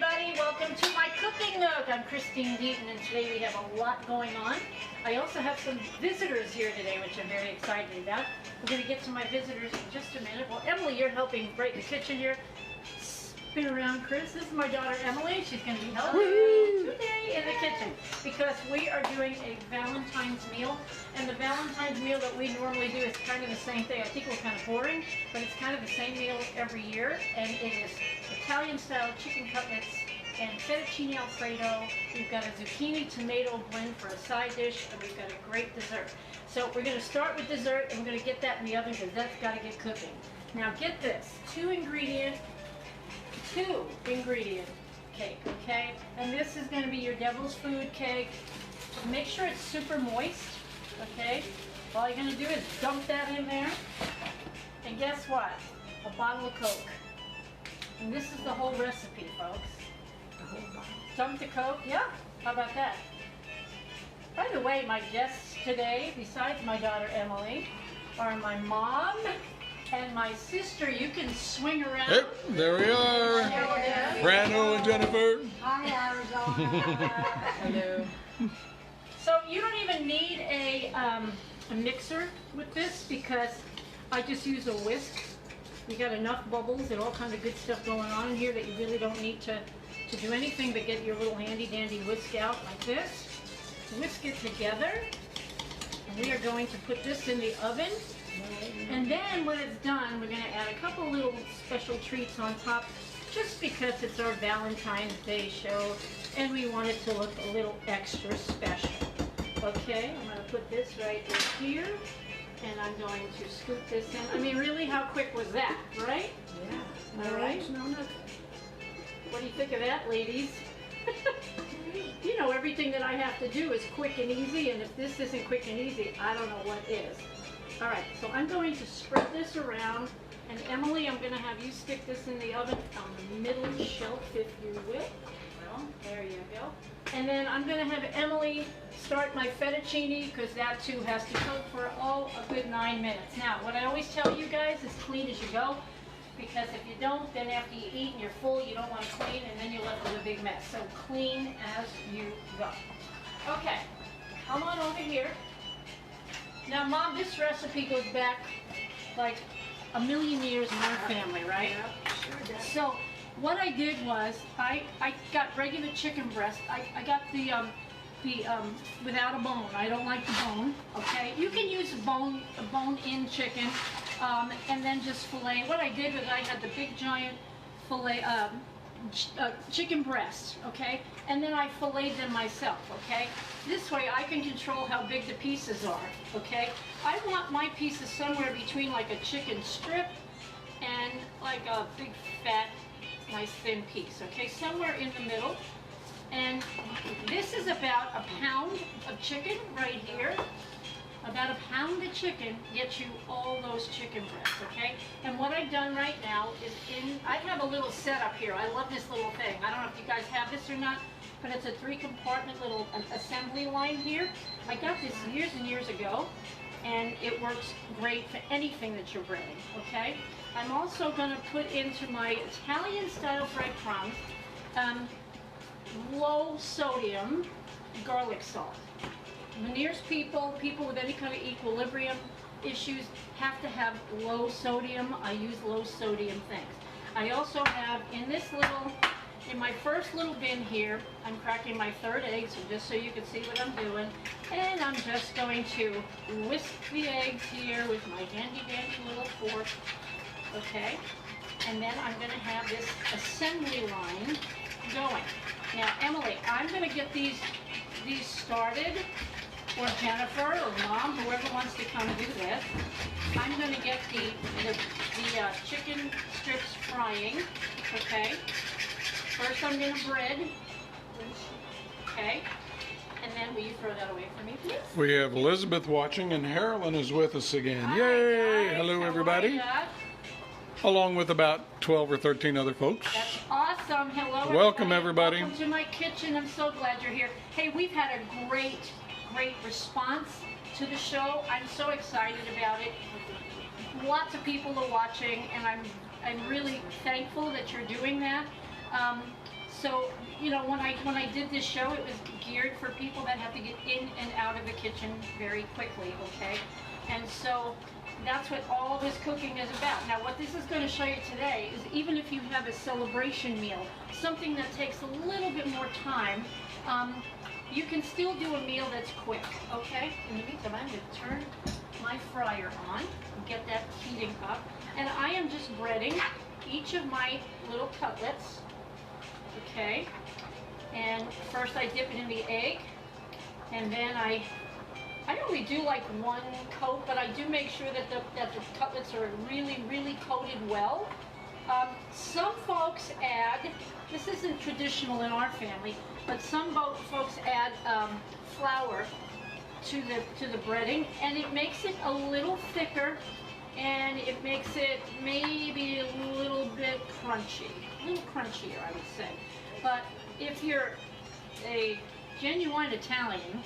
everybody, welcome to my cooking nook. I'm Christine Deaton, and today we have a lot going on. I also have some visitors here today, which I'm very excited about. We're going to get to my visitors in just a minute. Well, Emily, you're helping right in the kitchen here. Spin around, Chris. This is my daughter Emily. She's going to be helping me today in the kitchen because we are doing a Valentine's meal. And the Valentine's meal that we normally do is kind of the same thing. I think we're kind of boring, but it's kind of the same meal every year. And it is Italian-style chicken cutlets and Fettuccine Alfredo. We've got a zucchini tomato blend for a side dish, and we've got a great dessert. So we're going to start with dessert, and we're going to get that in the oven because that's got to get cooking. Now get this, two ingredient cake, okay? And this is going to be your devil's food cake. Make sure it's super moist, okay? All you're going to do is dump that in there. And guess what? A bottle of Coke. And this is the whole recipe, folks. The whole bottle. Dump the Coke, yeah? How about that? By the way, my guests today, besides my daughter Emily, are my mom and my sister. You can swing around. Hey, there we are. Brando and Jennifer. Hi, Arizona. Hello. So you don't even need a mixer with this because I just use a whisk. You got enough bubbles and all kinds of good stuff going on in here that you really don't need to do anything but get your little handy dandy whisk out like this. Whisk it together. And we are going to put this in the oven. And then when it's done, we're going to add a couple little special treats on top just because it's our Valentine's Day show and we want it to look a little extra special. Okay, I'm going to put this right in here and I'm going to scoop this in. I mean, really, how quick was that, right? Yeah. All right. No, nothing. What do you think of that, ladies? You know, everything that I have to do is quick and easy, and if this isn't quick and easy, I don't know what is. All right, so I'm going to spread this around, and Emily, I'm going to have you stick this in the oven on the middle shelf, if you will. Well, there you go. And then I'm going to have Emily start my fettuccine, because that too has to cook for a good 9 minutes. Now, what I always tell you guys is clean as you go, because if you don't, then after you eat and you're full, you don't want to clean, and then you're left with a big mess. So clean as you go. Okay, come on over here. Now, Mom, this recipe goes back like a million years in our family, right? Yep, sure does. So what I did was I got regular chicken breast. I got the without a bone. I don't like the bone. Okay, you can use a bone-in chicken, and then just fillet. What I did was I had the big giant fillet chicken breast. Okay, and then I filleted them myself. Okay, this way I can control how big the pieces are. Okay, I want my pieces somewhere between like a chicken strip and like a big fat nice thin piece, okay, somewhere in the middle. And this is about a pound of chicken right here. About a pound of chicken gets you all those chicken breasts, okay? And what I've done right now is I have a little setup here. I love this little thing. I don't know if you guys have this or not, but it's a 3-compartment little assembly line here. I got this years and years ago, and it works great for anything that you're grilling, okay? I'm also going to put into my Italian-style breadcrumbs low sodium garlic salt. Meniere's people with any kind of equilibrium issues have to have low sodium. I use low sodium things. I also have in my first little bin here, I'm cracking my 3rd egg, so just so you can see what I'm doing. And I'm just going to whisk the eggs here with my handy dandy little fork. Okay, and then I'm going to have this assembly line going. Now, Emily, I'm going to get these started, or Jennifer, or Mom, whoever wants to come do this. I'm going to get the chicken strips frying. Okay, first I'm going to bread. Okay, and then will you throw that away for me, please? We have Elizabeth watching, and Harlan is with us again. Yay! Hello, everybody. Along with about 12 or 13 other folks. That's awesome. Hello, welcome, everybody. Welcome to my kitchen. I'm so glad you're here. Hey, we've had a great response to the show. I'm so excited about it. Lots of people are watching, and I'm really thankful that you're doing that. So, you know, when I did this show, it was geared for people that have to get in and out of the kitchen very quickly, okay? And so that's what all this cooking is about. Now, what this is going to show you today is even if you have a celebration meal, something that takes a little bit more time, you can still do a meal that's quick, okay? In the meantime, I'm going to turn my fryer on and get that heating up. And I am just breading each of my little cutlets, okay? And first I dip it in the egg, and then I only do like one coat, but I do make sure that the cutlets are really, really coated well. Some folks add, this isn't traditional in our family, but some folks add flour to the breading, and it makes it a little thicker, and it makes it maybe a little bit crunchy, a little crunchier, I would say. But if you're a genuine Italian,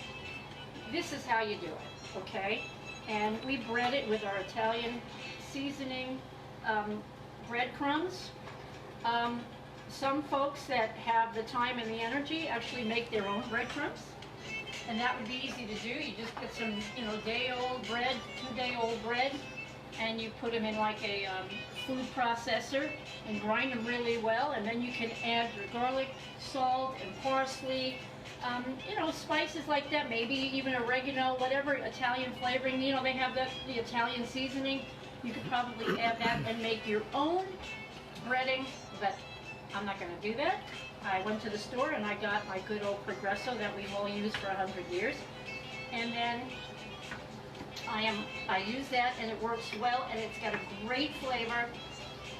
this is how you do it, okay? And we bread it with our Italian seasoning, breadcrumbs. Some folks that have the time and the energy actually make their own breadcrumbs, and that would be easy to do. You just get some, you know, day-old bread, 2-day-old bread, and you put them in like a food processor and grind them really well, and then you can add your garlic, salt, and parsley, you know, spices like that, maybe even oregano, whatever Italian flavoring. You know, they have the Italian seasoning. You could probably add that and make your own breading, but I'm not going to do that. I went to the store and I got my good old Progresso that we've all used for 100 years, and then I use that, and it works well, and it's got a great flavor.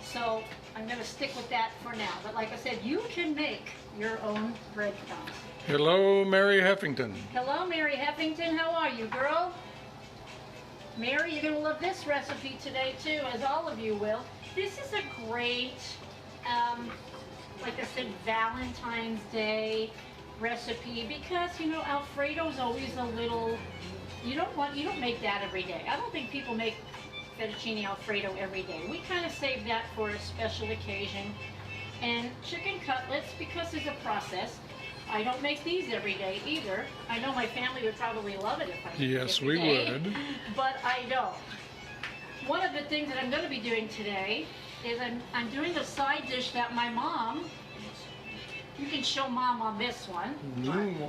So I'm going to stick with that for now. But like I said, you can make your own breadcrumbs. Hello, Mary Heffington. Hello, Mary Heffington. How are you, girl? Mary, you're going to love this recipe today, too, as all of you will. This is a great, like I said, Valentine's Day recipe, because, you know, Alfredo's always a little, you don't make that every day. I don't think people make Fettuccine Alfredo every day. We kind of save that for a special occasion. And chicken cutlets, because there's a process, I don't make these every day either. I know my family would probably love it if I did. Yes, every we day, would. But I don't. One of the things that I'm going to be doing today is I'm doing a side dish that my mom, you can show Mom on this one.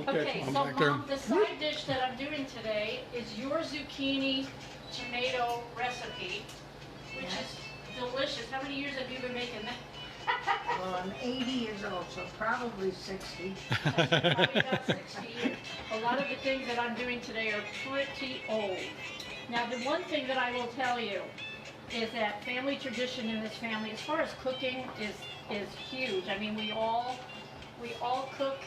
Okay, So Mom, the side dish that I'm doing today is your zucchini tomato recipe, which is delicious. How many years have you been making that? Well, I'm 80 years old, so probably 60. Probably about 60 years. A lot of the things that I'm doing today are pretty old. Now, the one thing that I will tell you is that family tradition in this family, as far as cooking, is huge. I mean, we all cook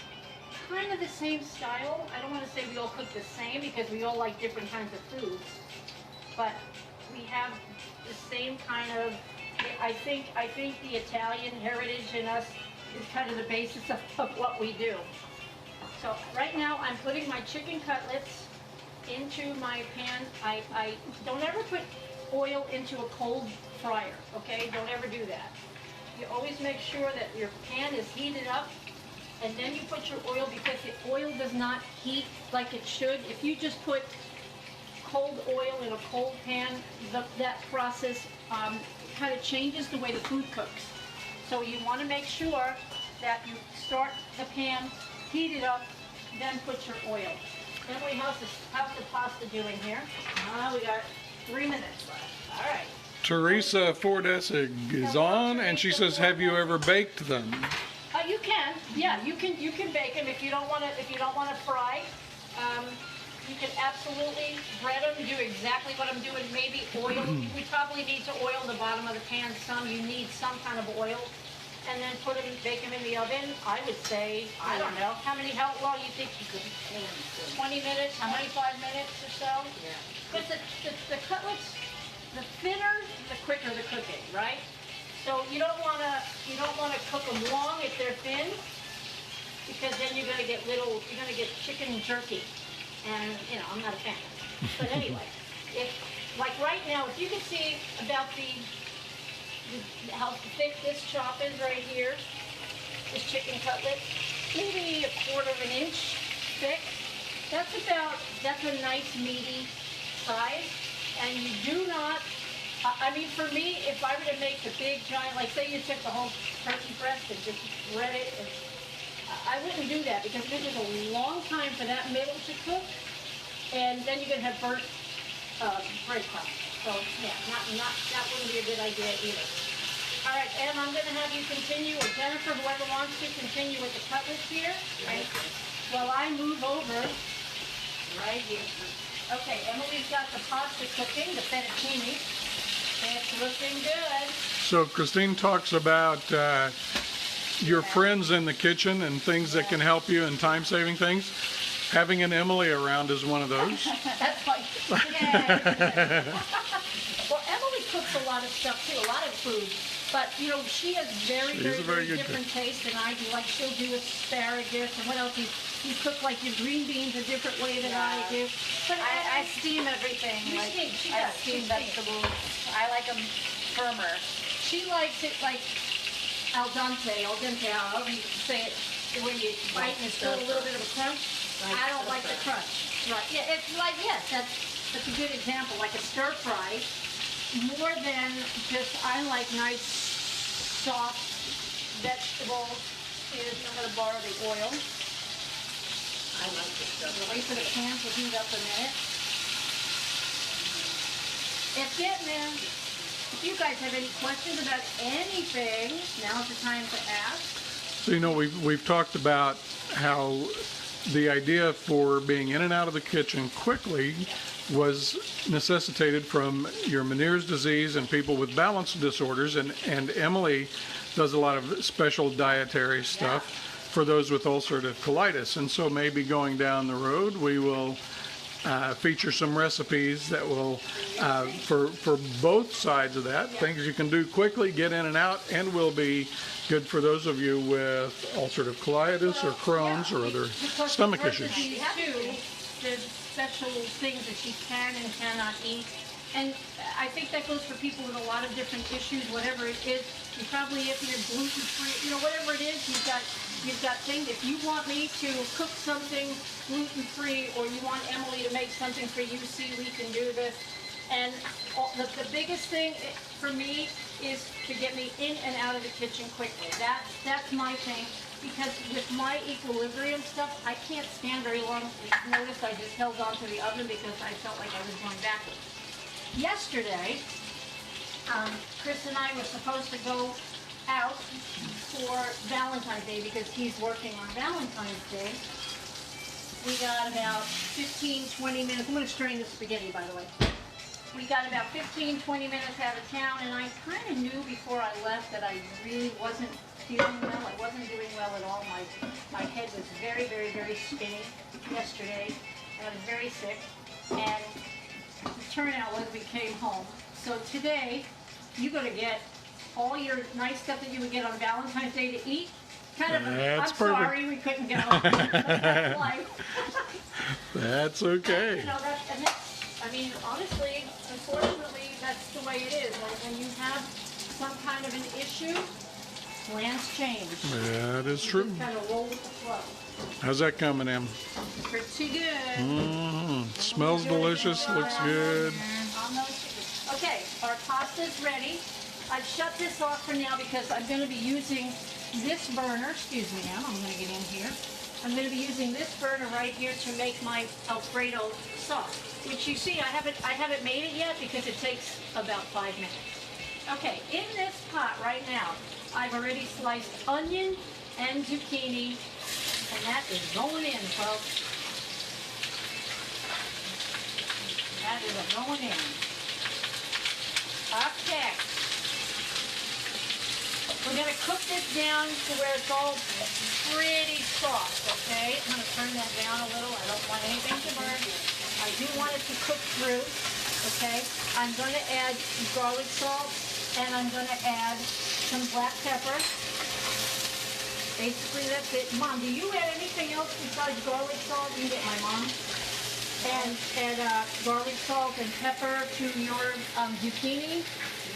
kind of the same style. I don't want to say we all cook the same, because we all like different kinds of foods. But we have the same kind of, I think the Italian heritage in us is kind of the basis of what we do. So right now I'm putting my chicken cutlets into my pan. I don't ever put oil into a cold fryer, okay? Don't ever do that. You always make sure that your pan is heated up, and then you put your oil, because the oil does not heat like it should. If you just put cold oil in a cold pan, that process kind of changes the way the food cooks. So you want to make sure that you start the pan, heat it up, then put your oil. Emily, how's the pasta doing here? We got 3 minutes left. All right. Teresa Fordessig is on, and she says, "Have you ever baked them?" You can, yeah, you can bake them if you don't want to fry. You can absolutely bread them, do exactly what I'm doing, maybe oil. We probably need to oil the bottom of the pan some. You need some kind of oil. And then bake them in the oven. I would say, I don't know, how long you think you could? 20 minutes, 25 minutes or so? Yeah. Because the cutlets, the thinner, the quicker the cooking, right? So you don't want to cook them long if they're thin, because then you're going to get chicken jerky. And, you know, I'm not a fan. But anyway, like right now, if you can see about how thick this chop is right here, is chicken cutlets, maybe 1/4 of an inch thick. That's a nice meaty size. And you do not, I mean, for me, if I were to make the big giant, like say you took the whole turkey breast and just bread it, and I wouldn't do that because it takes a long time for that middle to cook, and then you're gonna have burnt breadcrumbs. So yeah, that wouldn't be a good idea either. All right, Em, I'm gonna have you continue, or Jennifer, whoever wants to continue with the cutlets here, right? While I move over right here. Okay, Emily's got the pasta cooking, the fettuccine. It's looking good. So Christine talks about your friends in the kitchen and things that can help you and time-saving things. Having an Emily around is one of those. That's like, yeah. Well, Emily cooks a lot of stuff too, a lot of food. But, you know, she has very good different taste than I do. Like, she'll do asparagus, and what else? You cook, like, your green beans a different way than I do. But I steam everything. You like, steam, she I does. steam She vegetables. I like them firmer. She likes it, like, al dente, however you say it, when you bite and there's still a little bit of a crunch. I don't like the crunch. Right, yeah, it's like, yes, that's a good example, like a stir fry. More than just, I like nice, soft vegetables. I'm going to borrow the oil. I like this stuff. We'll wait for the pan to heat up a minute. It's getting there. If you guys have any questions about anything, now's the time to ask. So, you know, we've talked about how the idea for being in and out of the kitchen quickly was necessitated from your Meniere's disease and people with balance disorders, and Emily does a lot of special dietary stuff for those with ulcerative colitis. And so maybe going down the road we will feature some recipes that will for both sides of that, things you can do quickly, get in and out, and will be good for those of you with ulcerative colitis or Crohn's or other stomach issues. Too, there's special things that she can and cannot eat. And I think that goes for people with a lot of different issues, whatever it is. You probably, if you're gluten-free, you know, whatever it is, you've got things. If you want me to cook something gluten-free, or you want Emily to make something for you, see, we can do this. And the biggest thing for me is to get me in and out of the kitchen quickly. That's my thing. Because with my equilibrium stuff, I can't stand very long. Notice I just held on to the oven because I felt like I was going backwards. Yesterday, Chris and I were supposed to go out for Valentine's Day because he's working on Valentine's Day. We got about 15, 20 minutes. I'm going to strain the spaghetti, by the way. We got about 15, 20 minutes out of town, and I kind of knew before I left that I really wasn't feeling well. I wasn't doing well at all. My head was very spinny yesterday, and I was very sick. And the turnout was we came home. So today, you're going to get all your nice stuff that you would get on Valentine's Day to eat. Kind of, That's I'm perfect. sorry we couldn't go. That's life. That's okay. You know, I mean, honestly, unfortunately, that's the way it is. When you have some kind of an issue, plans change. That is true. Just kind of roll with the flow. How's that coming, Em? Pretty good. Smells delicious, looks good. Okay, our pasta's ready. I've shut this off for now because I'm going to be using this burner. Excuse me, Em, I'm going to get in here. I'm going to be using this burner right here to make my Alfredo sauce, which you see I haven't made it yet because it takes about 5 minutes. Okay, in this pot right now, I've already sliced onion and zucchini, and that is going in, folks. That is going in. Okay. We're going to cook this down to where it's all pretty soft, okay? I'm going to turn that down a little. I don't want anything to burn. I do want it to cook through, okay? I'm going to add garlic salt, and I'm going to add some black pepper. Basically, that's it. Mom, do you add anything else besides garlic salt? You get my mom. And add garlic salt and pepper to your zucchini.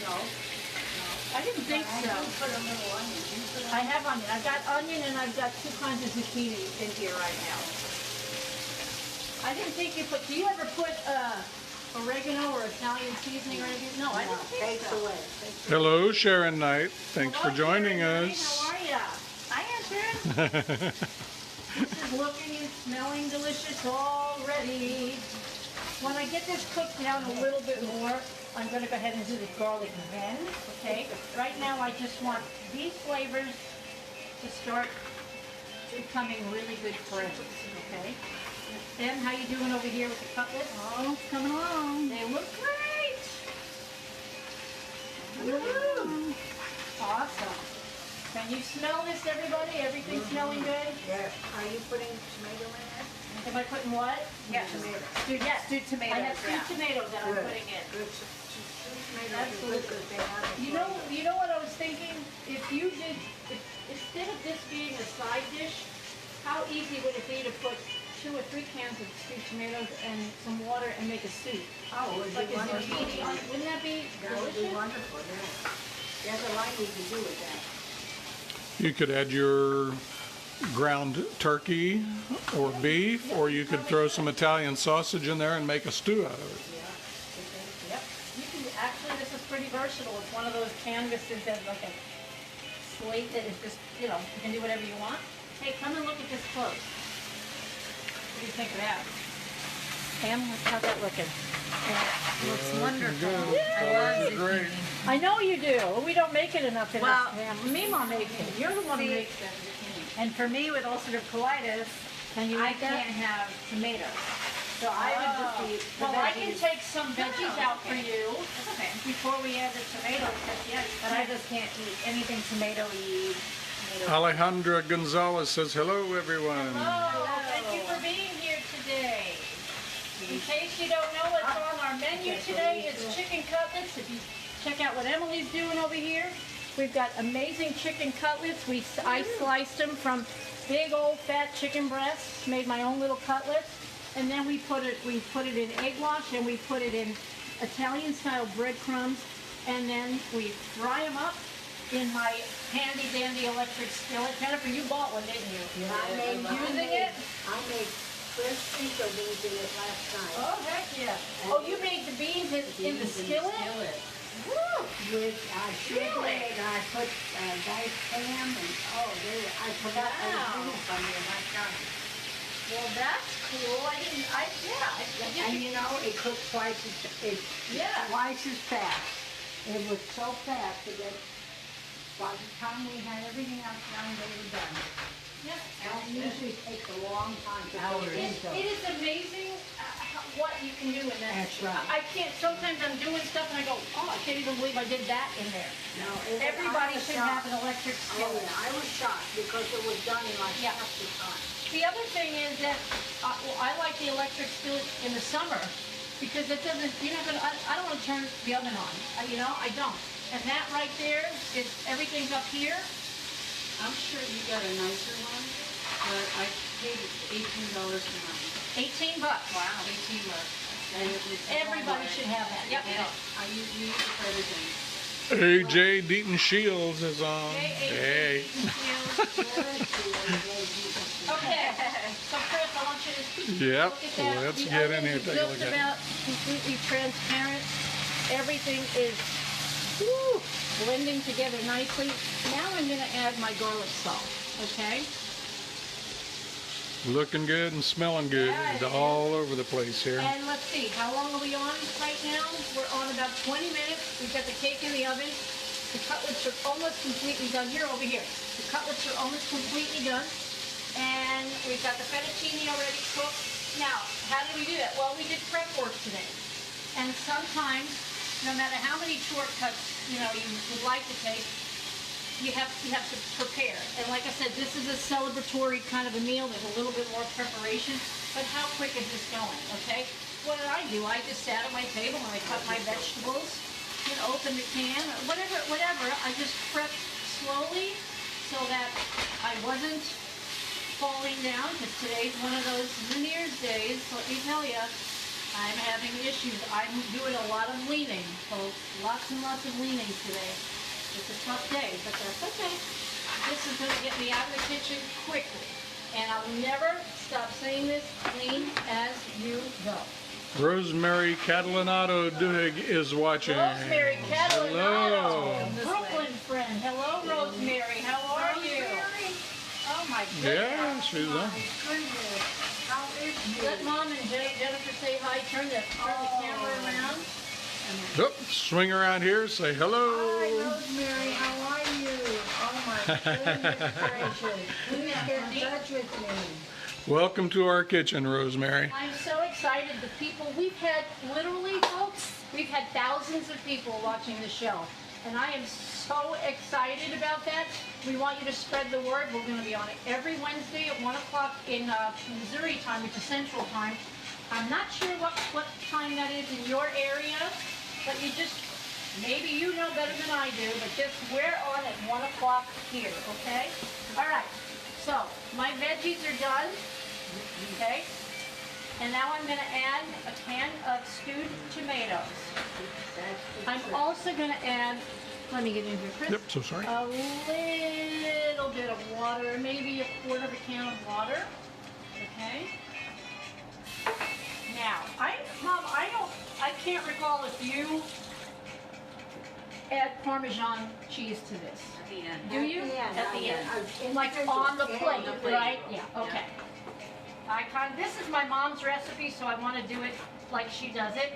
No. I didn't think I so. do put a little onion. You put I have onion. I've got onion and I've got 2 kinds of zucchini in here right now. I didn't think you put, do you ever put oregano or Italian seasoning or anything? No, I don't think takes so. away. Hello, Sharon Knight. Thanks for Hello, joining Sharon Knight. us. How are ya? I am Sharon. This is looking and smelling delicious already. When I get this cooked down a little bit more, I'm going to go ahead and do the garlic then, okay? Right now I just want these flavors to start becoming really good friends, okay? Em, how you doing over here with the cutlets? Oh, it's coming along. They look great. Woo-hoo. Awesome. Can you smell this, everybody? Everything smelling good? Yeah. Are you putting tomato in there? Am I putting what? Yes. Tomato. Yes. Stewed tomatoes. I have stewed tomatoes that I'm Good. putting in. Good. Tomatoes are Absolutely. good 'cause they have a flavor. You know what I was thinking? If you did, instead of this being a side dish, how easy would it be to put 2 or 3 cans of stewed tomatoes and some water and make a soup? Oh, it would Like be a wonderful. zucchini, wouldn't that be That would be delicious? wonderful, yeah. There's a lot you can do with that. You could add your ground turkey or beef, or you could throw some Italian sausage in there and make a stew out of it. Yep. You can, actually, this is pretty versatile. It's one of those canvases that's like a slate that is just, you can do whatever you want. Hey, come and look at this close. What do you think of that? Pam, how's that looking? Looks wonderful. Good. I love Colors are great. zucchini. I know you do. We don't make it enough in Well, this family. Mima makes it. You're the one who see, makes them. zucchini. And for me with ulcerative colitis, Can you I make that? can't have tomatoes. So I would just eat the Well, I can veggies. take some veggies Oh, out for okay. you Okay. before we add the tomatoes. 'Cause, yeah, But I just can't eat anything tomatoey. Alejandra Gonzalez says, hello, everyone. Hello. Thank you for being here today. In case you don't know what's on our menu today, it's chicken cutlets. If you check out what Emily's doing over here, we've got amazing chicken cutlets. I sliced them from big old fat chicken breasts, made my own little cutlets, and then we put it in egg wash and we put it in Italian style breadcrumbs, and then we fry them up in my handy dandy electric skillet. Jennifer, you bought one, didn't you? Using it? I made crisp pinto beans in it last night. Oh, heck yeah. Oh, you made the beans in the skillet? Woo! With sugar Really? and I put diced ham and, I forgot Wow. everything from there last night. Well, that's cool. I And you know, it cooked twice Yeah. twice as fast. It was so fast that by the time we had everything else done, they were done. yeah. And it usually takes a long time to cook pinto. It is amazing what you can do in that. That's right. I can't, sometimes I'm doing stuff and I go, oh, I can't even believe I did that in there. No, Everybody I was should have shocked. an electric Oh, skillet. yeah, I was shocked because it was done in like Yeah. half the time. The other thing is that, I like the electric skillet in the summer because it doesn't, you're not gonna, I don't wanna turn the oven on, I don't. And that right there is, everything's up here. I'm sure you got a nicer one, but I paid $18 for mine. 18 bucks. Wow. 18 bucks. And it was Everybody should have that. Yep. Yeah, I use it for everything. AJ Deaton Shields is on. Hey, Hey. Okay, so Chris, I want you to Yep, look at that. let's The get in onion here, is take a look just at it. about completely transparent. Everything is woo, blending together nicely. Now I'm gonna add my garlic salt, okay? Looking good and smelling good. Yeah, It's it is. all over the place here. And let's see, how long are we on right now? We're on about 20 minutes. We've got the cake in the oven. The cutlets are almost completely done. You're over here. The cutlets are almost completely done. And we've got the fettuccine already cooked. Now, how did we do that? Well, we did prep work today. And sometimes, no matter how many shortcuts, you would like to take, you have to prepare. And like I said, this is a celebratory kind of a meal. There's a little bit more preparation. But how quick is this going, okay? What did I do? I just sat at my table and I cut my vegetables and opened the can, or whatever. I just prepped slowly so that I wasn't falling down, because today's one of those Meiniere days. Let me tell you, I'm having issues. I'm doing a lot of leaning, folks. Lots and lots of leaning today. It's a tough day, but that's okay. This is gonna get me out of the kitchen quickly. And I'll never stop saying this, clean as you go. Rosemary Catalanato Duhig is watching. Rosemary Catalanato, Hello. Brooklyn friend. Hello, Rosemary. How are you? Oh my goodness. Yeah, she's on. Goodness, how is you? Let Mom and Jennifer say hi. Turn the camera around. Oop, swing around here, say hello. Hi, Rosemary, how are you? Oh my goodness gracious. Please get in touch with me. Welcome to our kitchen, Rosemary. I'm so excited. The people, we've had literally, folks, we've had thousands of people watching the show. And I am so excited about that. We want you to spread the word. We're going to be on it every Wednesday at 1 o'clock in Missouri time, which is Central Time. I'm not sure what time that is in your area, but you just, maybe you know better than I do, but just we're on at 1 o'clock here, okay? All right, so my veggies are done, okay? And now I'm gonna add a can of stewed tomatoes. I'm also gonna add, let me get in here, Chris. Yep, so sorry. A little bit of water, maybe a quarter of a can of water, okay? Now, Mom, I can't recall if you add Parmesan cheese to this. At the end. Do you? At the end. Like Like on the plate, the plate. right? Yeah, okay. This is my mom's recipe, so I want to do it like she does it.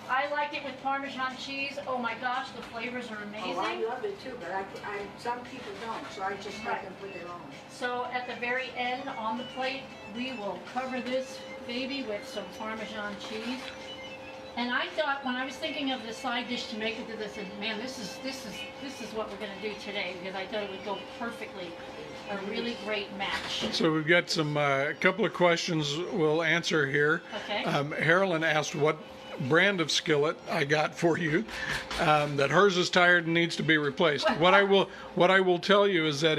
I like it with Parmesan cheese. Oh my gosh, the flavors are amazing. Oh, I love it too, but some people don't, so I just let them put their own. So at the very end on the plate, we will cover this baby with some Parmesan cheese. And I thought, when I was thinking of the side dish to make it to this, I said, man, this is what we're gonna do today, because I thought it would go perfectly. A really great match. So we've got some a couple of questions we'll answer here. Okay. Harlan asked what brand of skillet I got for you. That hers is tired and needs to be replaced. What I will tell you is that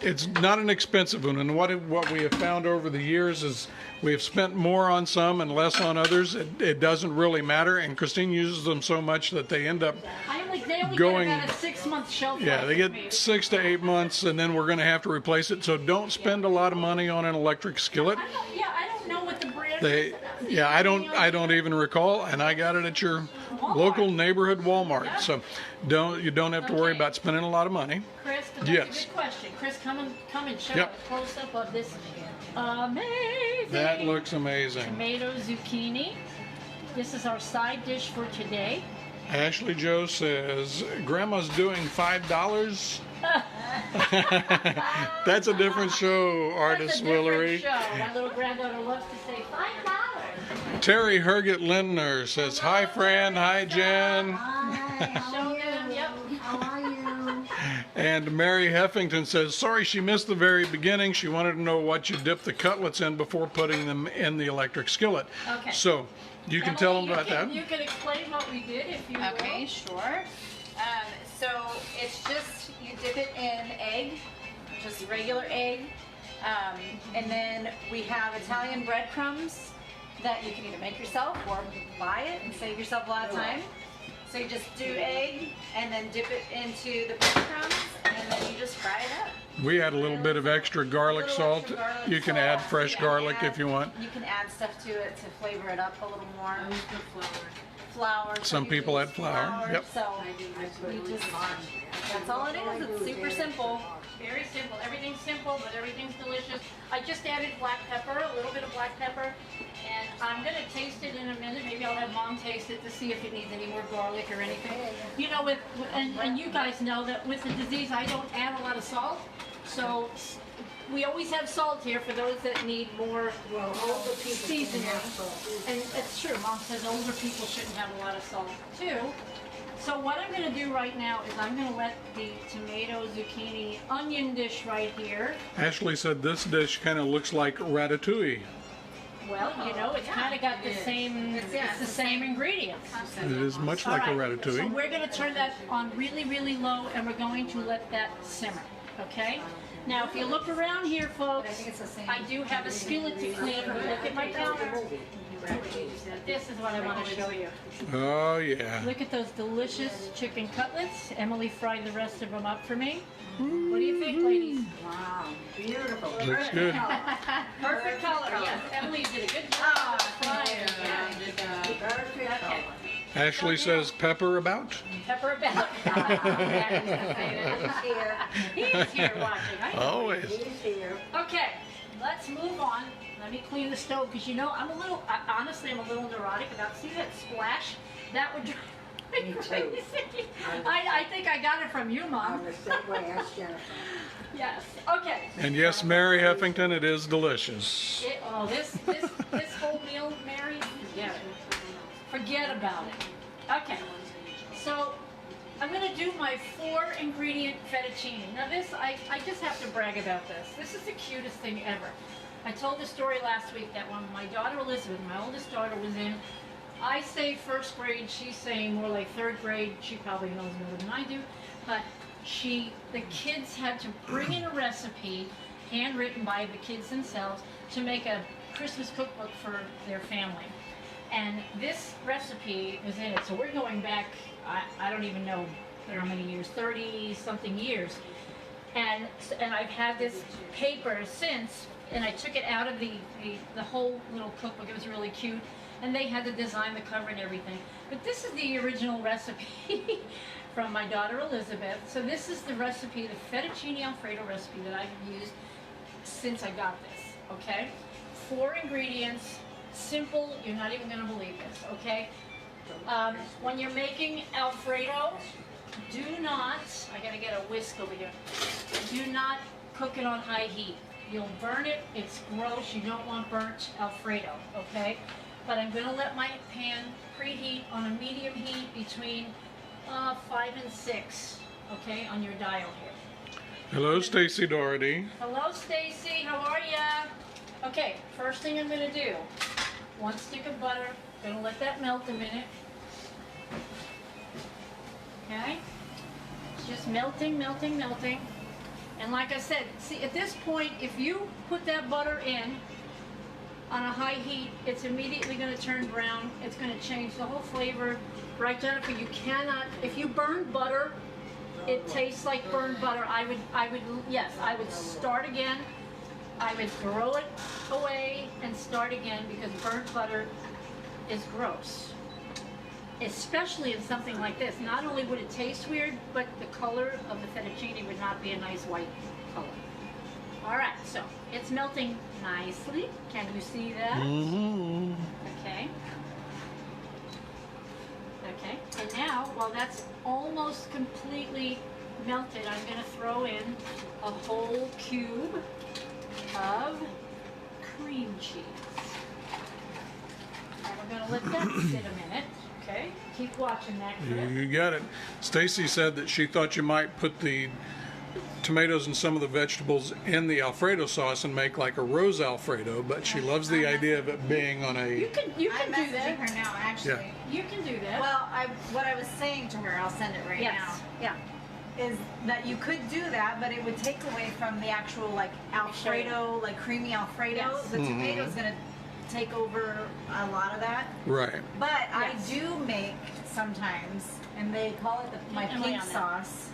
it's not an expensive one, and what we have found over the years is we have spent more on some and less on others. It doesn't really matter, and Christine uses them so much that they end up They only going- get about a 6-month shelf life. yeah, they with me. get 6 to 8 months, and then we're going to have to replace it. So don't spend a lot of money on an electric skillet. I don't know what the brand They, is. yeah, I don't even recall, and I got it at your local neighborhood Walmart. So you don't have to worry Okay. about spending a lot of money. Chris, that's Yes. a good question. Chris, come and show Yep. a close up of this amazing That looks amazing. tomato zucchini. This is our side dish for today. Ashley Joe says, Grandma's doing $5. That's a different show, Artist That's a different Willery. show. My little granddaughter loves to say $5. Terry Herget Lindner says, hi, Fran. Hi, Jen. Hi, how Show are them, you? yep. How are you? And Mary Heffington says, sorry she missed the very beginning. She wanted to know what you dip the cutlets in before putting them in the electric skillet. Okay. So you can tell them about that. You can explain what we did if you Okay, will. sure. So it's just, you dip it in egg, just regular egg. And then we have Italian breadcrumbs that you can either make yourself or buy it and save yourself a lot of time. So you just do egg and then dip it into the breadcrumbs and then you just fry it up. We add a little bit of extra garlic salt. Extra garlic You can salt. add fresh You garlic add- if you want. You can add stuff to it to flavor it up a little more. I use the flour. Flour. so Some you people use add flour, yep. So you just, that's all it is. It's super simple. Very simple. Everything's simple, but everything's delicious. I just added black pepper, a little bit of black pepper, and I'm gonna taste it in a minute. Maybe I'll have Mom taste it to see if it needs any more garlic or anything. You know, and you guys know that with the disease, I don't add a lot of salt, so we always have salt here for those that need more seasoning. And it's true, Mom says older people shouldn't have a lot of salt too. So what I'm going to do right now is I'm going to let the tomato, zucchini, onion dish right here. Ashley said this dish kind of looks like ratatouille. Well, you know, it's kind of got the same, it's the same ingredients. It is much All like a right, so ratatouille. we're going to turn that on really, really low, and we're going to let that simmer, okay? Now, if you look around here, folks, I think it's the same. I do have a skillet to clean. Look at my counter. This is what I want to show you. Oh, yeah. Look at those delicious chicken cutlets. Emily fried the rest of them up for me. What do you think, ladies? Wow, beautiful. Looks good. Perfect color. Yes, Emily did a good job frying. Perfect color. Ashley says pepper about. Pepper about. Here. He's here watching. Always. He's here. Okay, let's move on. Let me clean the stove because you know honestly I'm a little neurotic about. See that splash? That would drive me Me too. crazy. I think I got it from you, I'm Mom. the same way as Jennifer. Yes. Okay. And yes, Mary Heffington, it is delicious. This whole meal, Mary, forget it. Forget about it. Okay. So I'm gonna do my 4-ingredient fettuccine. Now this, I just have to brag about this. This is the cutest thing ever. I told the story last week that when my daughter Elizabeth, my oldest daughter, was in, I say first grade, she's saying more like third grade. She probably knows more than I do, but the kids had to bring in a recipe, handwritten by the kids themselves, to make a Christmas cookbook for their family. And this recipe was in it, so we're going back, I don't even know how many years, 30-something years. And I've had this paper since, and I took it out of the whole little cookbook. It was really cute, and they had to design the cover and everything. But this is the original recipe from my daughter Elizabeth. So this is the recipe, the Fettuccine Alfredo recipe that I've used since I got this, okay? 4 ingredients, simple, you're not even gonna believe this, okay? When you're making Alfredo, do not, I gotta get a whisk over here, do not cook it on high heat. You'll burn it, it's gross, you don't want burnt Alfredo, okay? But I'm gonna let my pan preheat on a medium heat between 5 and 6, okay, on your dial here. Hello, Stacy Doherty. Hello, Stacy, how are ya? Okay, first thing I'm gonna do, 1 stick of butter, gonna let that melt a minute. Okay, it's just melting, melting, melting. And like I said, see at this point, if you put that butter in on a high heat, it's immediately going to turn brown. It's going to change the whole flavor. Right, Jennifer? You cannot, if you burn butter, it tastes like burned butter. I would start again. I would throw it away and start again because burnt butter is gross. Especially in something like this. Not only would it taste weird, but the color of the fettuccine would not be a nice white color. All right, so it's melting nicely. Can you see that? Mm-hmm. Okay. Okay, and now, while that's almost completely melted, I'm going to throw in a whole cube of cream cheese. And we're going to let that sit a minute. Okay, keep watching that, Chris. You got it. Stacy said that she thought you might put the tomatoes and some of the vegetables in the Alfredo sauce and make like a rose Alfredo, but she loves the idea of it being on a... You can I'm do messaging that. her now, actually. Yeah. You can do that. Well, what I was saying to her, I'll send it right yes. now, Yeah. is that you could do that, but it would take away from the actual like Alfredo, like creamy Alfredo. Yes. The tomato's gonna take over a lot of that. Right. But Yes. I do make sometimes, and they call it my Emily pink on that. sauce.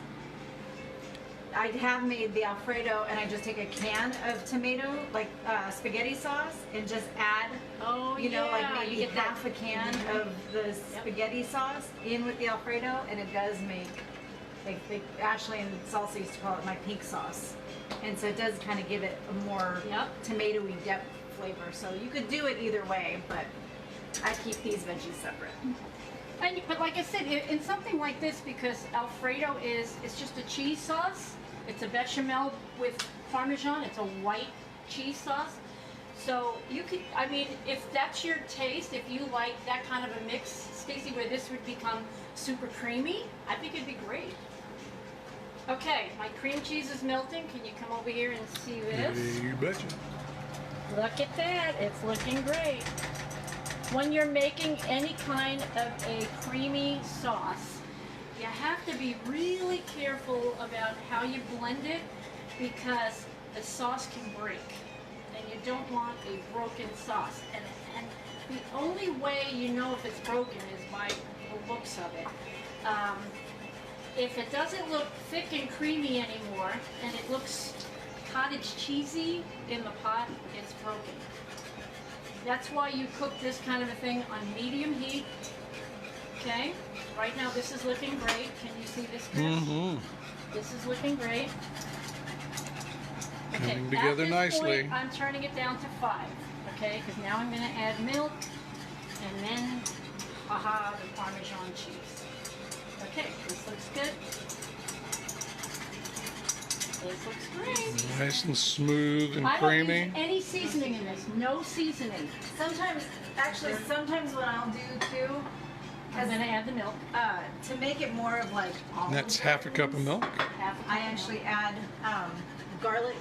I have made the Alfredo, and I just take a can of tomato, like spaghetti sauce, and just add, Oh, you know, like yeah, maybe you get that- half a can of the spaghetti sauce in with the Alfredo, and it does make, like Ashley and Salsa used to call it my pink sauce. And so it does kind of give it a more Yep. tomatoey depth flavor. So you could do it either way, but I keep these veggies separate. But like I said, in something like this, because Alfredo it's just a cheese sauce. It's a bechamel with Parmesan. It's a white cheese sauce. So you could, I mean, if that's your taste, if you like that kind of a mix, Stacey, where this would become super creamy, I think it'd be great. Okay, my cream cheese is melting. Can you come over here and see this? You betcha. Look at that, it's looking great. When you're making any kind of a creamy sauce, you have to be really careful about how you blend it because the sauce can break and you don't want a broken sauce. And the only way you know if it's broken is by the looks of it. If it doesn't look thick and creamy anymore, and it looks cottage cheesy in the pot, it's broken. That's why you cook this kind of a thing on medium heat. Okay? Right now this is looking great. Can you see this, Chris? Mm-hmm. This is looking great. Coming at together this nicely. Point, I'm turning it down to 5. Okay? Because now I'm going to add milk, and then, aha, the Parmesan cheese. Okay, this looks good. This looks great. Nice and smooth and I don't creamy. use any seasoning in this. No seasoning. Sometimes, actually, sometimes what I'll do too, I'm going to add the milk. to make it more of like And that's half a cup of milk. Half a cup I of actually milk. add garlic,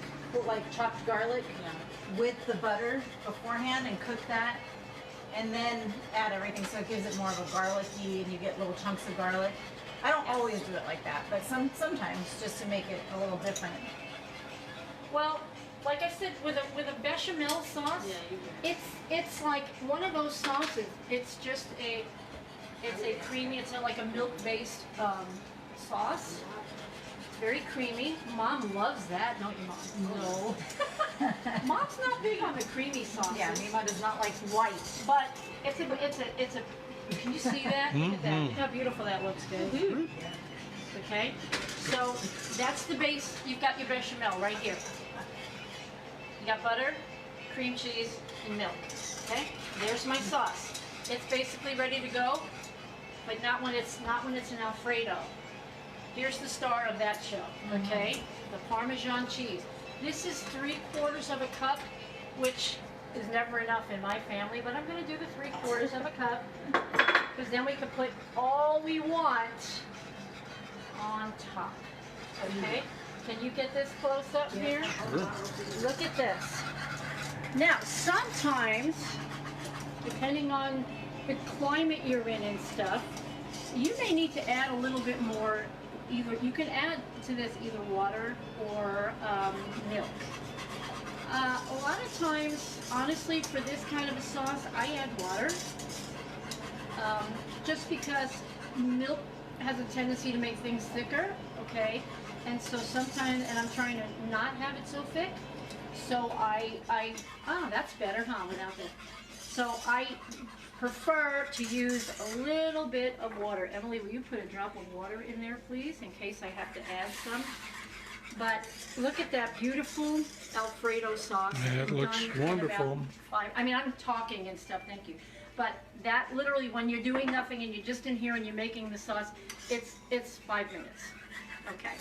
like chopped garlic, with the butter beforehand and cook that, and then add everything, so it gives it more of a garlicky, and you get little chunks of garlic. I don't always do it like that, but sometimes just to make it a little different. Well, like I said, with a bechamel sauce, it's like one of those sauces. It's just a creamy. It's like a milk-based sauce. Very creamy. Mom loves that, don't you, Mom? No. Mom's not big on the creamy sauces. Yeah, Mima does not like white. But it's a. Can you see that? Look at that. Look how beautiful that looks, guys. Okay, so that's the base. You've got your bechamel right here. You got butter, cream cheese, and milk. Okay, there's my sauce. It's basically ready to go, but not when it's an Alfredo. Here's the star of that show. Okay, the Parmesan cheese. This is 3/4 of a cup, which is never enough in my family, but I'm going to do the 3/4 of a cup, because then we can put all we want on top. Okay? Can you get this close up here? Look at this. Now, sometimes, depending on the climate you're in and stuff, you may need to add a little bit more. Either you can add to this either water or milk. A lot of times, honestly, for this kind of a sauce, I add water. Just because milk has a tendency to make things thicker, okay? And so sometimes, and I'm trying to not have it so thick, so that's better, huh, without this. So I prefer to use a little bit of water. Emily, will you put a drop of water in there, please, in case I have to add some? But look at that beautiful Alfredo sauce. Yeah, it looks Done in wonderful. about 5. I mean, I'm talking and stuff, thank you. But that literally, when you're doing nothing and you're just in here and you're making the sauce, it's 5 minutes. Okay.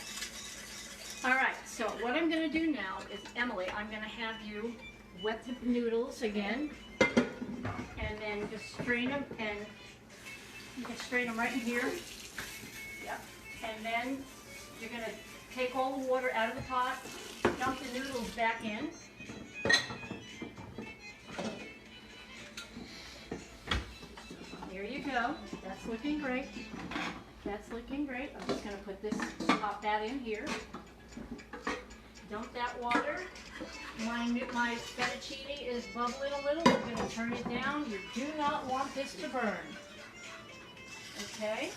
All right, so what I'm going to do now is, Emily, I'm going to have you wet the noodles again, and then just strain them, and you can strain them right in here. Yep. And then you're going to take all the water out of the pot, dump the noodles back in. There you go. That's looking great. That's looking great. I'm just going to put this, pop that in here. Dump that water. My fettuccine is bubbling a little. We're going to turn it down. You do not want this to burn. Okay?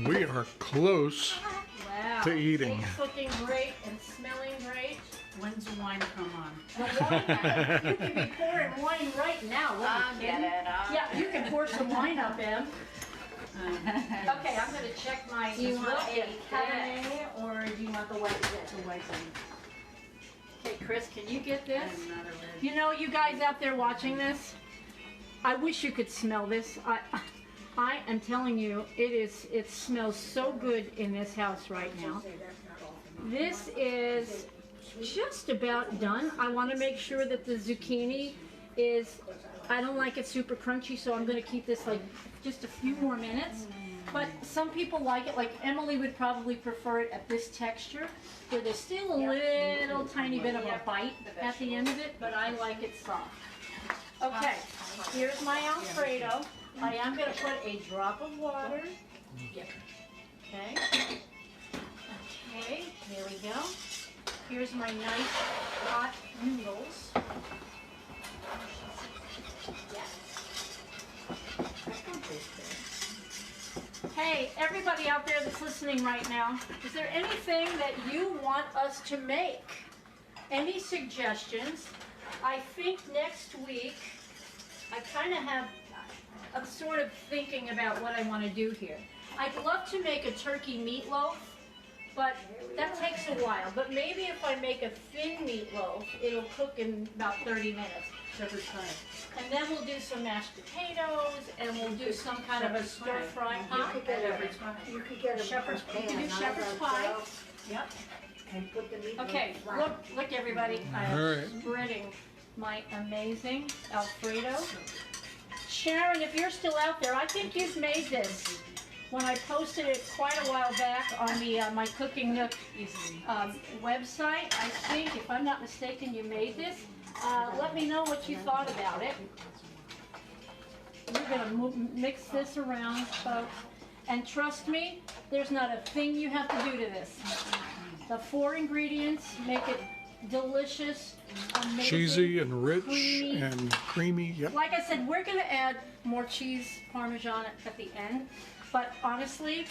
We are close Wow. to eating. It's looking great and smelling great. When's the wine come on? The wine, you can be pouring wine right now. What are you kidding? Yeah, you can pour some wine up, Em. Okay, I'm going to check my. Do you want a Cabernet or do you want the white The wine? white wine. Okay, Chris, can you get this? I'm not a red. You know, you guys out there watching this, I wish you could smell this. I am telling you, it smells so good in this house right now. This is just about done. I want to make sure that the zucchini is, I don't like it super crunchy, so I'm going to keep this like just a few more minutes. But some people like it, like Emily would probably prefer it at this texture, where there's still a little tiny bit of a bite at the end of it, but I like it soft. Okay, here's my Alfredo. I am going to put a drop of water. Okay. Okay, there we go. Here's my nice hot noodles. Hey, everybody out there that's listening right now, is there anything that you want us to make? Any suggestions? I think next week, I kind of have, I'm sort of thinking about what I want to do here. I'd love to make a turkey meatloaf, but that takes a while. But maybe if I make a thin meatloaf, it'll cook in about 30 minutes. Shepherd's pie. And then we'll do some mashed potatoes, and we'll do some kind of a stir fry. You could get a, you could get a Shepherd's- pan. you can do not shepherd's a pie. dough, Yep. And put the meat in Okay, flat. look everybody, I All am right. spreading my amazing Alfredo. Sharon, if you're still out there, I think you've made this. When I posted it quite a while back on the my Cooking Nook website, I think, if I'm not mistaken, you made this. Let me know what you thought about it. We're gonna mix this around, folks. And trust me, there's not a thing you have to do to this. The 4 ingredients make it delicious, amazing, Cheesy and rich creamy. and creamy. Yep. Like I said, we're gonna add more cheese Parmesan at the end. But honestly,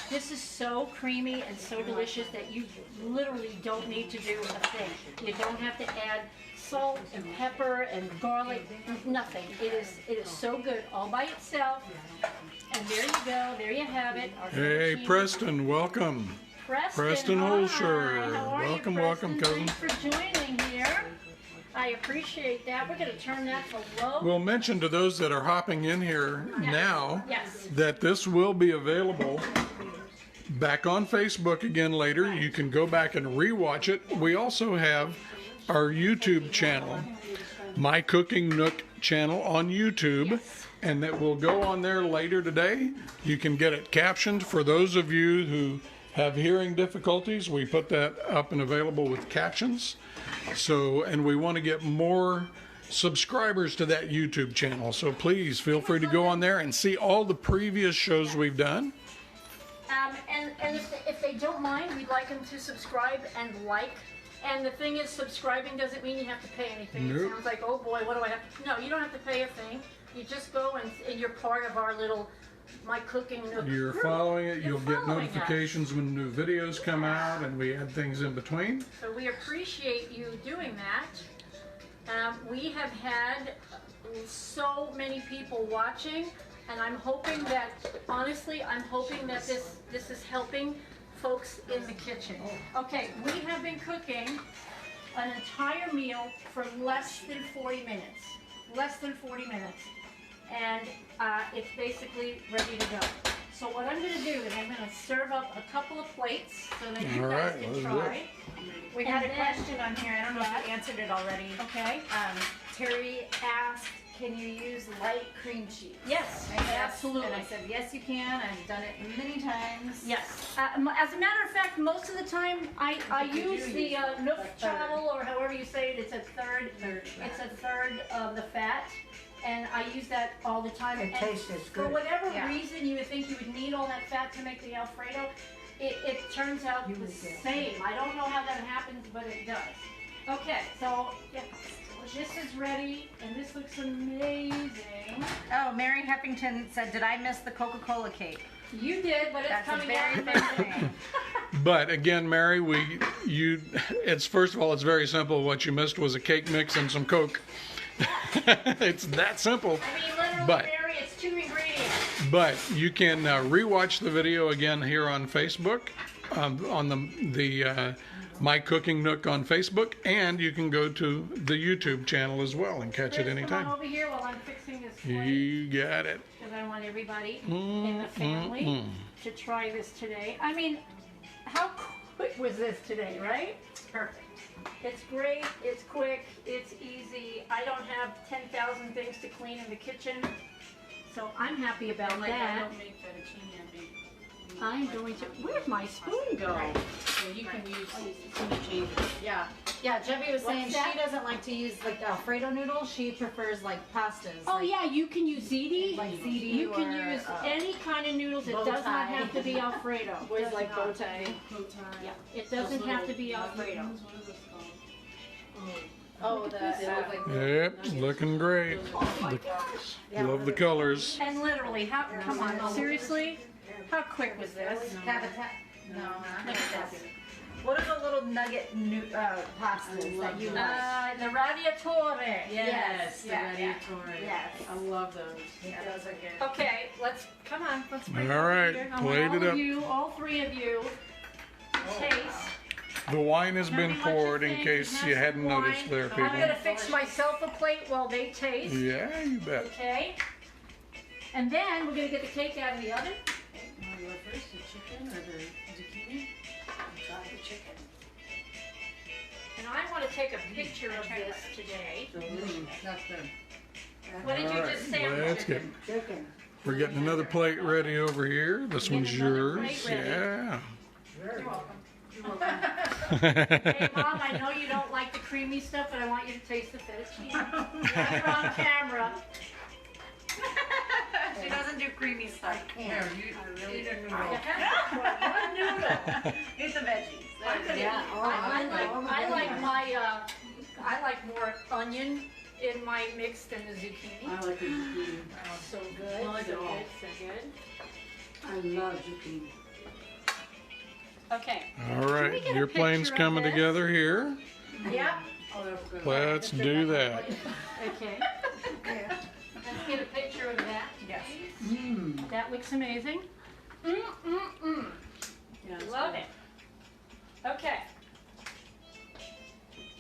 this is so creamy and so delicious that you literally don't need to do a thing. You don't have to add salt and pepper and garlic, nothing. It is so good all by itself. And there you go, there you have it. Our Hey, fettuccine. Preston, welcome. Hi. Preston Holscher. How are Welcome, you, welcome, Preston? cousin. Thanks for joining here. I appreciate that. We're going to turn that to low. We'll mention to those that are hopping in here now Yes. that this will be available back on Facebook again later. You can go back and rewatch it. We also have our YouTube channel, My Cooking Nook channel on YouTube, and that will go on there later today. You can get it captioned for those of you who have hearing difficulties. We put that up and available with captions. So, and we want to get more subscribers to that YouTube channel. So please feel free to go on there and see all the previous shows we've done. And if they don't mind, we'd like them to subscribe and like. And the thing is, subscribing doesn't mean you have to pay anything. It Nope. sounds like, oh boy, what do I have to... No, you don't have to pay a thing. You just go and you're part of our little My Cooking Nook You're group. following it. You're You'll get following us. notifications when new videos come out, and we add things in between. So we appreciate you doing that. We have had so many people watching, and I'm hoping that, honestly, I'm hoping that this is helping folks in the kitchen. Okay, we have been cooking an entire meal for less than 40 minutes. Less than 40 minutes. And it's basically ready to go. So what I'm going to do is I'm going to serve up a couple of plates so that you All guys right, can let's do try. it. We And had a then- question on here, I don't know if you answered it already. Okay? Terry asked, can you use light cream cheese? Yes, I said, absolutely. And I said, yes you can, I've done it many times. Yes. As a matter of fact, most of the time I use the Nook channel, or however you say it. It's a third. It's a third of the fat, and I use that all the time. It And tastes as for good. whatever Yeah. reason you would think you would need all that fat to make the Alfredo, it turns out the same. I don't know how that happens, but it does. Okay, so yeah, this is ready, and this looks amazing. Oh, Mary Heffington said, did I miss the Coca-Cola cake? You did, but it's That's a coming very out. big thing. But again, Mary, it's first of all, it's very simple. What you missed was a cake mix and some Coke. It's that simple. I mean, literally, But- Mary, it's 2 ingredients. But you can rewatch the video again here on Facebook, on the My Cooking Nook on Facebook, and you can go to the YouTube channel as well and catch it Chris, anytime. come on over here while I'm fixing this plate, You got it. because I want everybody in the family to try this today. I mean, how quick was this today, right? Perfect. It's great, it's quick, it's easy. I don't have 10,000 things to clean in the kitchen, so I'm happy about Like I that. don't make fettuccine, I make. I'm going to, where'd my spoon go? So you can use some changes. Yeah. Yeah, Debbie was saying What's that? she doesn't like to use like the Alfredo noodles. She prefers like pastas. Oh like, yeah, you can use ziti. Like ziti You can or, use any kind of noodles. It bow does not tie. have to be Alfredo. Boys Does like not. bow tie. Coat tie. Yeah, it doesn't have to be Alfredo. What is this called? Oh, the, Yep, looking great. Love the colors. And literally, come on, seriously? How quick was this? habitat. No, look at this. What are the little nugget pastas that you like? The radiatore. Yes, the yeah, yeah. radiatore. Yes. I love those. Yeah, those are good. Okay, come on, let's bring All it over right, here. I plate want it all up. of you, all three of you, to taste. The wine has Tell been me what you poured in think. case Have you some hadn't wine. noticed there, I'm people. gonna fix myself a plate while they taste. Yeah, you bet. Okay? And then we're gonna get the cake out of the oven. Want to go first, the chicken or the zucchini? Try the chicken. And I want to take a picture of this today. That's good. What did you All just right, say? let's get. Chicken. We're getting another plate ready over here. This Get one's another yours. plate ready. Yeah. Very good. Hey, Mom, I know you don't like the creamy stuff, but I want you to taste the fettuccine. You're on camera. She doesn't do creamy stuff. Here, you eat a noodle. One noodle. Eat the veggies. I'm gonna Yeah, eat- oh, I like more onion in my mix than the zucchini. I like the zucchini. Oh, so good, I like so it all. good, so good. I love zucchini. Okay, All we right, get a your plane's picture of coming this? together here. yep, Oh, that's good. Let's do that. okay. Yeah. Let's get a picture of that. Yes. Mmm. That looks amazing. Mm. Yeah, it's Love good. it. Okay.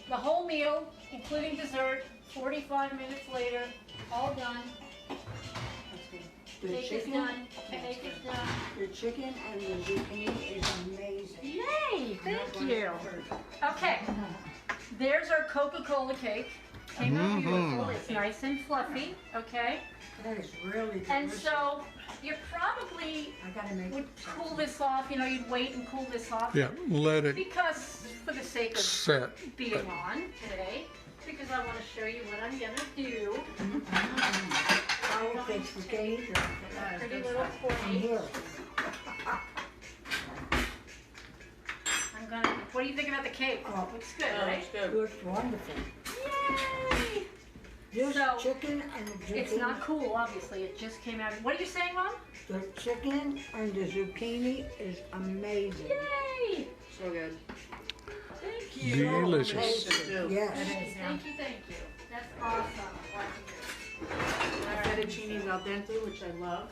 The whole meal, including dessert, 45 minutes later, all done. That's good. The Cake is chicken, done. Cake is done. the chicken and the zucchini is amazing. Yay! Thank you. Okay. There's our Coca-Cola cake. Came out beautiful. It's nice and fluffy. Okay. That is really delicious. And so you probably I gotta make would cool this off. You know, you'd wait and cool this off. Yeah, let it Because for the sake of set. being on today, because I want to show you what I'm gonna do. I will fix the cake Pretty little and plate. here. I'm gonna. What do you think about the cake? Oh. Looks good, Oh, right? it's good. Looks wonderful. Yay! This So, chicken and the zucchini. It's not cool, obviously. It just came out. What are you saying, Mom? The chicken and the zucchini is amazing. Yay! So good. Thank you. Delicious. Yes. Thank you. That's awesome. Fettuccine's al dente, which I love.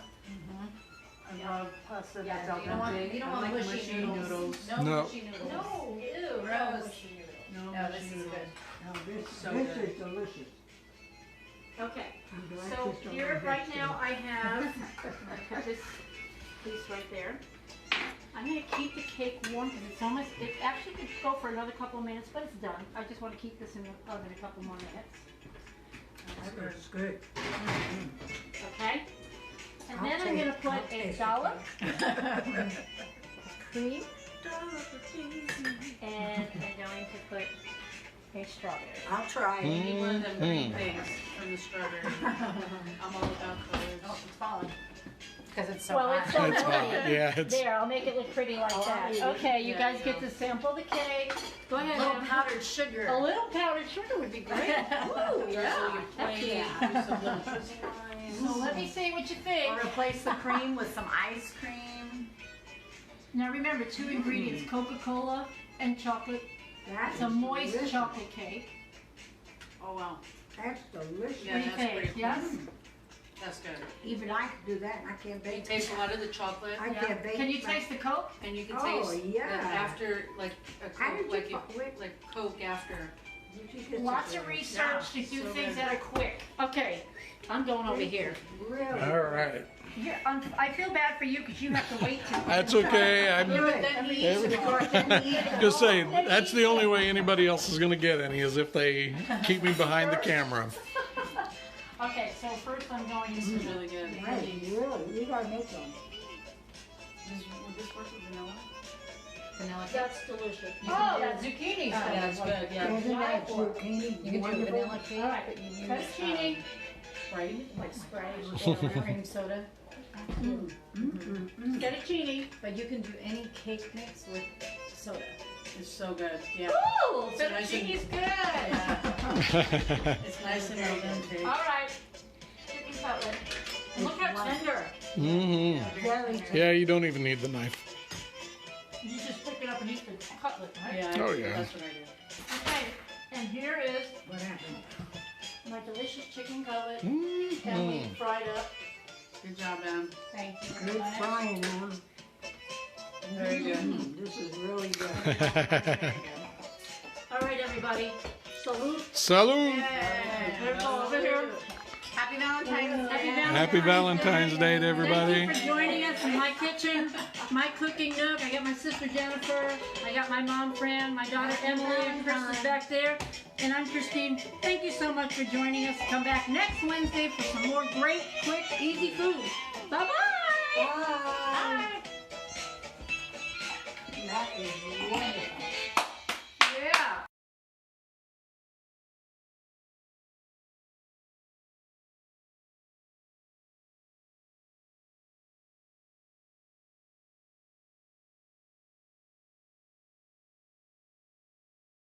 I love pasta that's al You don't want, dente. you don't I want like mushy mushy noodles. noodles. No. mushy noodles. No, ew, Gross. mushy noodle. No, No, this mushy is noodles. good. Now this So this good. is delicious. Okay, I'm glad so this don't here have right this now in it. I have, I put this piece right there. I'm gonna keep the cake warm because it's almost, it actually could go for another couple of minutes, but it's done. I just want to keep this in the oven a couple more minutes. That's good. Okay? And I'll then I'm take- gonna I'll put a taste it. dollop cream. And I'm going to put a strawberry. I'll try it. Any one of them green things from the strawberry. I'm all about colors. Oh, it's falling. Because it's so Well, hot. it's so It's pretty. hot. Yeah, it's. There, I'll make it look pretty like that. Okay, you guys get to sample the cake. Go A ahead. little Em. powdered sugar. A little powdered sugar would be great. Ooh, yeah. Heck yeah. So let me see what you Or think. replace the cream with some ice cream. Now remember, 2 ingredients, Coca-Cola and chocolate. That's It's a moist delicious. chocolate cake. Oh, wow. That's delicious. Yeah, What do you that's think? pretty Yes? That's good. Even I could do that and I can't You bake. taste a lot of the chocolate, I Yeah. can't bake. Can you my- taste the Coke? and you can Oh, taste yeah. that after, like a How did Coke, you like, wait, like Coke after. did you get Lots such of a- research to do so things good. that are quick. Okay, I'm going over here. Really? All right. Yeah, I feel bad for you because you have to wait till. That's okay. I'm Good. just saying, that's the only way anybody else is going to get any is if they keep me behind the camera. Okay, so first I'm going This is to. really good. Hey, really, you gotta make some. Would this work with vanilla? Vanilla cake. That's delicious. You Oh, can do- that zucchini Yeah, stuff. that's good, yeah. Isn't that zucchini You can do wonderful? vanilla cake, All right. but you use Fettuccine. Sprite, like Sprite or cream soda. Fettuccine. But you can do any cake mix with soda. It's so good, yeah. Ooh, So nice and- fettuccine's good. Yeah. It's nice and al dente. All right, chicken cutlet. Look how tender. Mm-hmm. Very good. Yeah, you don't even need the knife. You just pick it up and eat the cutlet, right? Yeah, Oh, yeah. that's what I do. Okay, and here is What happened? my delicious chicken cutlet, Mm-hmm. and we fried up. Good job, Em. Thank you. Good frying, Mom. Very good. This is really good. All right, everybody. Salute. Salud! Let's go over here. Happy Valentine's Day. Happy Valentine's Day to everybody. Thank you for joining us in my kitchen, my cooking nook. I got my sister Jennifer, I got my mom Fran, my daughter Emily, and Chris is back there. And I'm Christine. Thank you so much for joining us. Come back next Wednesday for some more great, quick, easy food. Bye-bye. Bye. That is wonderful.